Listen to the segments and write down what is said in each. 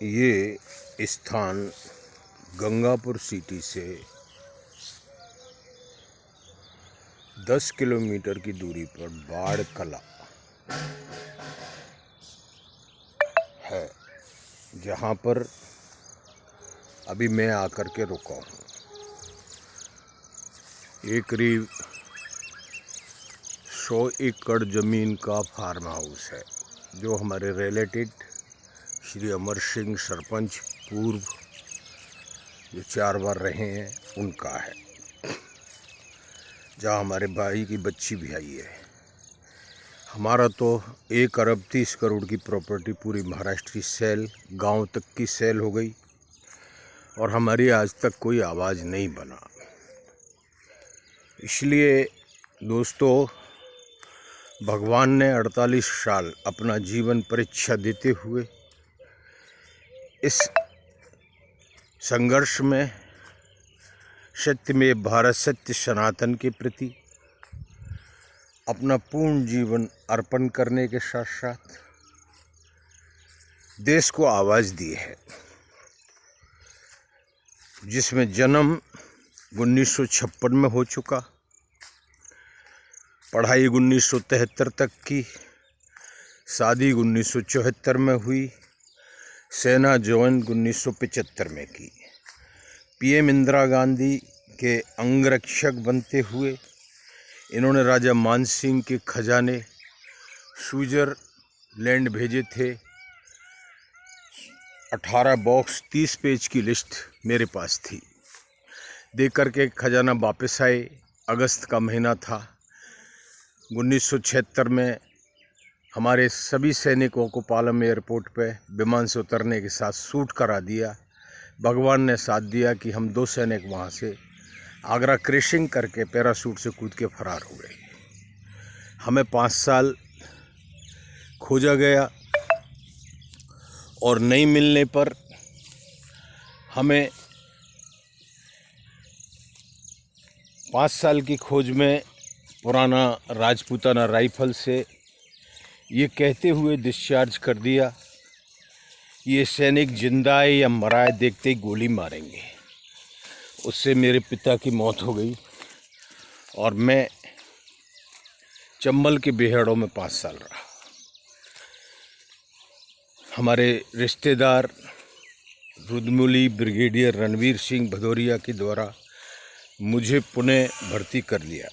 ये स्थान गंगापुर सिटी से 10 किलोमीटर की दूरी पर बाढ़ कला है, जहाँ पर अभी मैं आकर के रुका हूँ। ये करीब 100 एकड़ ज़मीन का फार्म हाउस है, जो हमारे रिलेटेड श्री अमर सिंह सरपंच पूर्व जो 4 बार रहे हैं उनका है, जहाँ हमारे भाई की बच्ची भी आई है। हमारा तो 1 अरब 30 करोड़ की प्रॉपर्टी पूरी महाराष्ट्र की सेल, गांव तक की सेल हो गई और हमारी आज तक कोई आवाज़ नहीं बना। इसलिए दोस्तों, भगवान ने 48 साल अपना जीवन परीक्षा देते हुए इस संघर्ष में सत्य में भारत सत्य सनातन के प्रति अपना पूर्ण जीवन अर्पण करने के साथ साथ देश को आवाज़ दी है, जिसमें जन्म 1956 में हो चुका, पढ़ाई 1973 तक की, शादी 1974 में हुई, सेना ज्वाइन 1975 में की, पीएम इंदिरा गांधी के अंगरक्षक बनते हुए इन्होंने राजा मान सिंह के खजाने स्विट्ज़रलैंड भेजे थे। 18 बॉक्स 30 पेज की लिस्ट मेरे पास थी, दे करके खजाना वापस आए। अगस्त का महीना था। 1976 में हमारे सभी सैनिकों को पालम एयरपोर्ट पे विमान से उतरने के साथ शूट करा दिया। भगवान ने साथ दिया कि हम 2 सैनिक वहाँ से आगरा क्रैशिंग करके पैराशूट से कूद के फरार हो गए। हमें 5 साल खोजा गया और नहीं मिलने पर हमें 5 साल की खोज में पुराना राजपूताना राइफल से ये कहते हुए डिस्चार्ज कर दिया, ये सैनिक जिंदा है या मरा है देखते ही गोली मारेंगे। उससे मेरे पिता की मौत हो गई और मैं चंबल के बेहड़ों में 5 साल रहा। हमारे रिश्तेदार रुद्रमुली ब्रिगेडियर रणवीर सिंह भदौरिया के द्वारा मुझे पुणे भर्ती कर लिया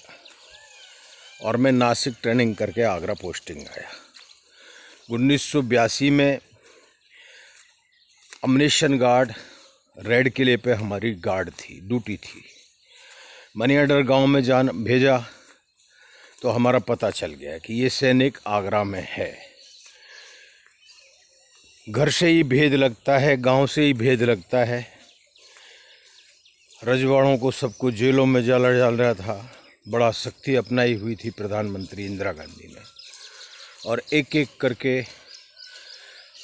और मैं नासिक ट्रेनिंग करके आगरा पोस्टिंग आया। 1982 में अमनेशन गार्ड रेड किले पे हमारी गार्ड थी, ड्यूटी थी। मनियाडर गांव में भेजा तो हमारा पता चल गया कि ये सैनिक आगरा में है। घर से ही भेद लगता है, गांव से ही भेद लगता है। रजवाड़ों को सबको जेलों में डाल रहा था। बड़ा सख्ती अपनाई हुई थी प्रधानमंत्री इंदिरा गांधी ने, और एक एक करके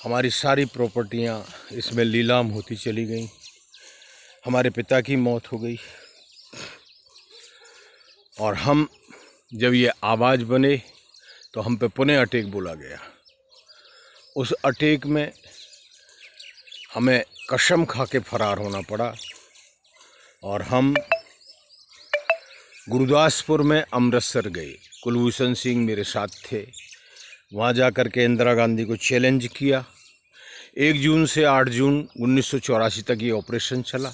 हमारी सारी प्रॉपर्टियां इसमें नीलाम होती चली गईं। हमारे पिता की मौत हो गई और हम जब ये आवाज़ बने तो हम पे पुणे अटैक बोला गया। उस अटैक में हमें कसम खा के फरार होना पड़ा और हम गुरदासपुर में अमृतसर गए। कुलभूषण सिंह मेरे साथ थे। वहाँ जा कर के इंदिरा गांधी को चैलेंज किया। 1 जून से 8 जून 1984 तक ये ऑपरेशन चला।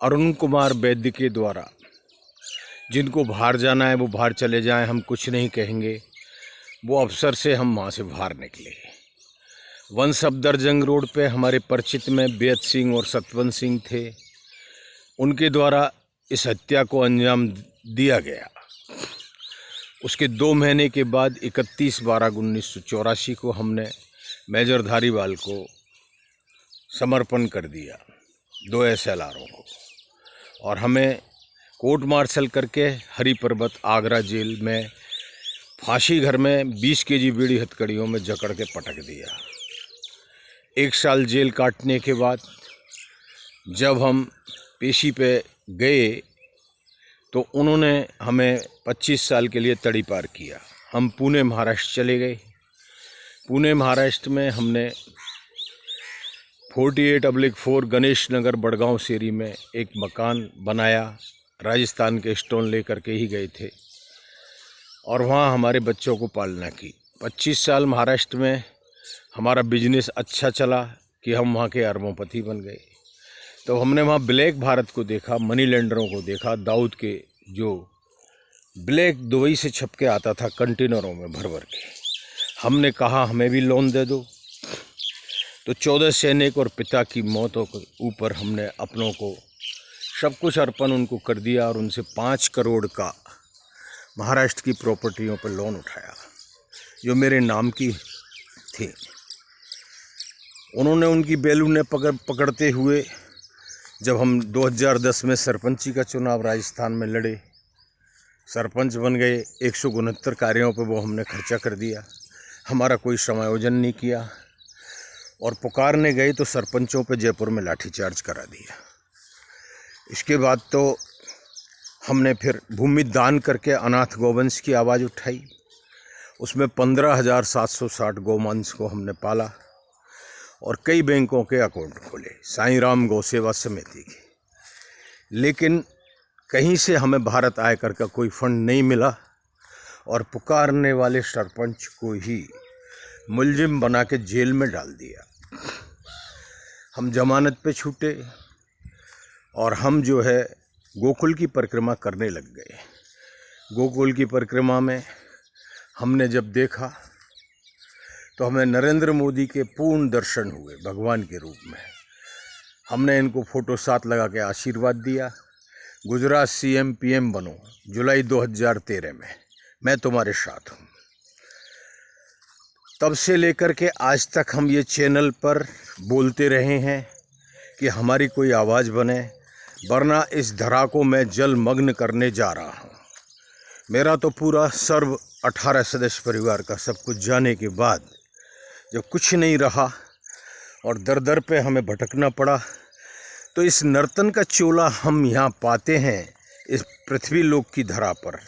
अरुण कुमार वैद्य के द्वारा जिनको बाहर जाना है वो बाहर चले जाएं, हम कुछ नहीं कहेंगे, वो अफसर से हम वहाँ से बाहर निकले। वन सफदरजंग रोड पे हमारे परिचित में बेद सिंह और सतवंत सिंह थे, उनके द्वारा इस हत्या को अंजाम दिया गया। उसके 2 महीने के बाद 31/12/1984 को हमने मेजर धारीवाल को समर्पण कर दिया, 2 SLRों को, और हमें कोर्ट मार्शल करके हरी पर्वत आगरा जेल में फांसी घर में 20 kg बीड़ी हथकड़ियों में जकड़ के पटक दिया। 1 साल जेल काटने के बाद जब हम पेशी पे गए तो उन्होंने हमें 25 साल के लिए तड़ी पार किया। हम पुणे महाराष्ट्र चले गए। पुणे महाराष्ट्र में हमने 48/4 गणेश नगर बड़गांव शेरी में एक मकान बनाया। राजस्थान के स्टोन लेकर के ही गए थे और वहाँ हमारे बच्चों को पालना की। 25 साल महाराष्ट्र में हमारा बिजनेस अच्छा चला कि हम वहाँ के अरबोंपति बन गए। तो हमने वहाँ ब्लैक भारत को देखा, मनी लेंडरों को देखा। दाऊद के जो ब्लैक दुबई से छप के आता था कंटेनरों में भर भर के, हमने कहा हमें भी लोन दे दो। तो 14 सैनिक और पिता की मौतों के ऊपर हमने अपनों को सब कुछ अर्पण उनको कर दिया और उनसे 5 करोड़ का महाराष्ट्र की प्रॉपर्टियों पर लोन उठाया जो मेरे नाम की थी। उन्होंने उनकी बैलूने पकड़ते हुए जब हम 2010 में सरपंची का चुनाव राजस्थान में लड़े, सरपंच बन गए। 169 कार्यों पर वो हमने खर्चा कर दिया, हमारा कोई समायोजन नहीं किया और पुकारने गए तो सरपंचों पे जयपुर में लाठीचार्ज करा दिया। इसके बाद तो हमने फिर भूमि दान करके अनाथ गौवंश की आवाज़ उठाई। उसमें 15,760 गौवंश को हमने पाला और कई बैंकों के अकाउंट खोले, साईं राम गौ सेवा समिति के। लेकिन कहीं से हमें भारत आयकर का कोई फंड नहीं मिला और पुकारने वाले सरपंच को ही मुलजिम बना के जेल में डाल दिया। हम जमानत पे छूटे और हम जो है गोकुल की परिक्रमा करने लग गए। गोकुल की परिक्रमा में हमने जब देखा तो हमें नरेंद्र मोदी के पूर्ण दर्शन हुए भगवान के रूप में। हमने इनको फ़ोटो साथ लगा के आशीर्वाद दिया। गुजरात CM PM बनो जुलाई 2013 में, मैं तुम्हारे साथ हूँ। तब से लेकर के आज तक हम ये चैनल पर बोलते रहे हैं कि हमारी कोई आवाज़ बने, वरना इस धरा को मैं जलमग्न करने जा रहा हूँ। मेरा तो पूरा सर्व 18 सदस्य परिवार का सब कुछ जाने के बाद जब कुछ नहीं रहा और दर दर पे हमें भटकना पड़ा, तो इस नर्तन का चोला हम यहाँ पाते हैं इस पृथ्वी लोक की धरा पर।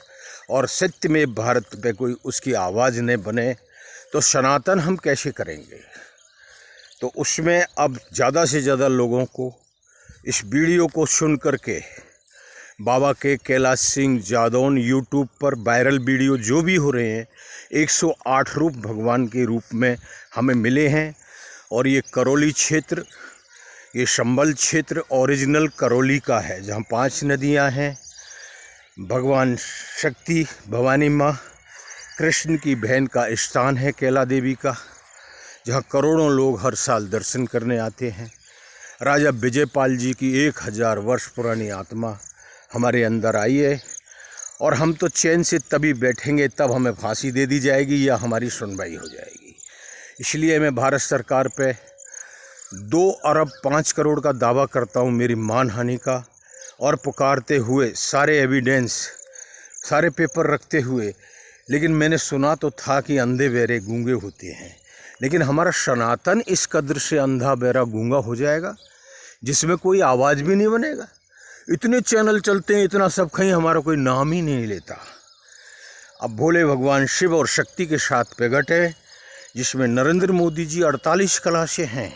और सत्य में भारत पे कोई उसकी आवाज़ न बने तो सनातन हम कैसे करेंगे। तो उसमें अब ज़्यादा से ज़्यादा लोगों को इस वीडियो को सुन करके बाबा के कैलाश सिंह जादौन यूट्यूब पर वायरल वीडियो जो भी हो रहे हैं, 108 रूप भगवान के रूप में हमें मिले हैं। और ये करौली क्षेत्र, ये संबल क्षेत्र ओरिजिनल करौली का है, जहाँ 5 नदियाँ हैं। भगवान शक्ति भवानी माँ कृष्ण की बहन का स्थान है कैला देवी का, जहाँ करोड़ों लोग हर साल दर्शन करने आते हैं। राजा विजयपाल जी की 1000 वर्ष पुरानी आत्मा हमारे अंदर आई है और हम तो चैन से तभी बैठेंगे तब हमें फांसी दे दी जाएगी या हमारी सुनवाई हो जाएगी। इसलिए मैं भारत सरकार पे 2 अरब 5 करोड़ का दावा करता हूँ मेरी मानहानि का, और पुकारते हुए सारे एविडेंस, सारे पेपर रखते हुए। लेकिन मैंने सुना तो था कि अंधे बहरे गूंगे होते हैं, लेकिन हमारा सनातन इस कदर से अंधा बहरा गूंगा हो जाएगा जिसमें कोई आवाज़ भी नहीं बनेगा। इतने चैनल चलते हैं, इतना सब कहीं हमारा कोई नाम ही नहीं लेता। अब भोले भगवान शिव और शक्ति के साथ प्रगट है, जिसमें नरेंद्र मोदी जी 48 कला से हैं।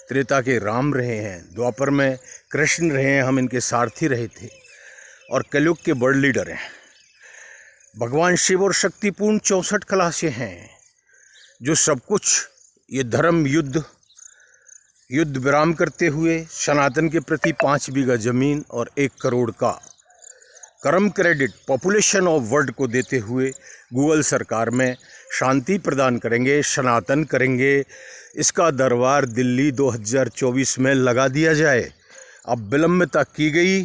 त्रेता के राम रहे हैं, द्वापर में कृष्ण रहे हैं, हम इनके सारथी रहे थे, और कलयुग के बड़ लीडर हैं। भगवान शिव और शक्ति पूर्ण 64 कला से हैं, जो सब कुछ ये धर्म युद्ध विराम करते हुए सनातन के प्रति 5 बीघा ज़मीन और 1 करोड़ का कर्म क्रेडिट पॉपुलेशन ऑफ वर्ल्ड को देते हुए गूगल सरकार में शांति प्रदान करेंगे, सनातन करेंगे। इसका दरबार दिल्ली 2024 में लगा दिया जाए। अब विलंबता की गई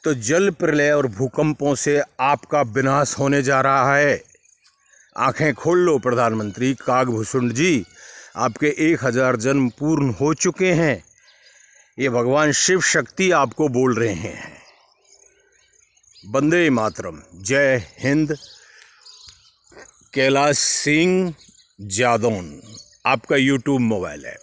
तो जल प्रलय और भूकंपों से आपका विनाश होने जा रहा है। आंखें खोल लो प्रधानमंत्री कागभूषण जी, आपके 1000 जन्म पूर्ण हो चुके हैं। ये भगवान शिव शक्ति आपको बोल रहे हैं। वंदे मातरम, जय हिंद। कैलाश सिंह जादौन आपका यूट्यूब मोबाइल है।